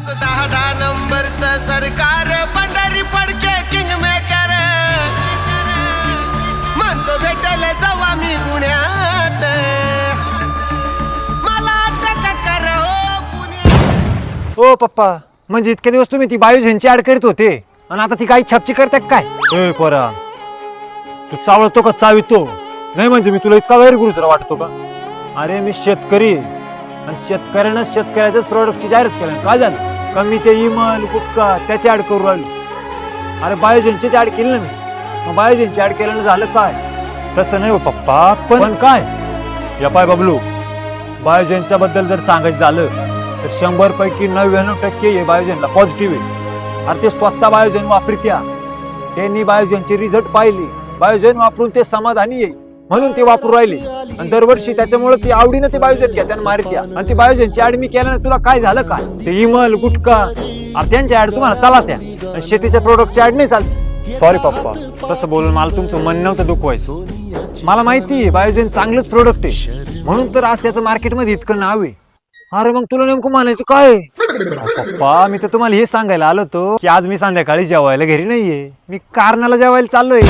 10 नंबरचं सरकार Pandhari पडके king maker म्हणतो भेटले जावा मी पुण्यात मला अटक कर पुण्यात. ओ पप्पा, म्हणजे इतके दिवस तुम्ही ती बायोजेनची ऍड करीत होते आणि आता ती काही छापची करतात काय? ए पोरा, तू चावळतो का चावितो? नाही म्हणजे मी तुला इतका गैरगुरुजरा वाटतो का? अरे मी शेतकरी आहे आणि शेतकऱ्यानं शेतकऱ्याच्याच प्रोडक्टची जाहिरात केली. काय झालं? कमी ते इमल गुटखा त्याची ऍड करू राहिलो. अरे बायोजेनचीच ऍड केली ना मी. मग बायोजेनची ऍड केल्यानं झालं काय? तसं नाही हो पप्पा, पण काय या पाय बबलू, बायोजेनच्या बद्दल जर सांगायचं झालं तर 100 पैकी 99% हे बायोजेनला पॉझिटिव्ह आहे. अरे ते स्वतः बायोजेन वापरत्या, त्यांनी बायोजेनची रिझल्ट पाहिली, बायोजेन वापरून ते समाधानी आहे म्हणून ते वापरू राहिले आणि दरवर्षी त्याच्यामुळे ती आवडीनं ते बायोजेन घेत्या आणि मारत्या. आणि ती बायोजेनची ऍड मी केल्यानं तुला काय झालं काय? ते इमल गुटखा अरे त्यांची ऍड तुम्हाला चालत्या आणि शेतीच्या प्रोडक्टची ऍड नाही चालते. सॉरी पप्पा, तसं बोलून मला तुमचं मन नव्हतं दुखवायचं. मला माहिती आहे बायोजेन चांगलंच प्रोडक्ट आहे म्हणून तर आज त्याचं मार्केटमध्ये इतकं नाव आहे. अरे मग तुला नेमकं म्हणायचं काय? पप्पा, मी तर तुम्हाला हे सांगायला आलो होतो की आज मी संध्याकाळी जेवायला घरी नाहीये, मी कारणाला जेवायला चाललोय.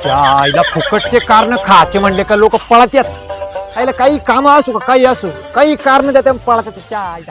त्या आईला फुकटचे कारण खायचे म्हणले का लोक पळत येत. आईला काही काम असो का काही असो, काही कारण त्या पळत येत. त्या आईला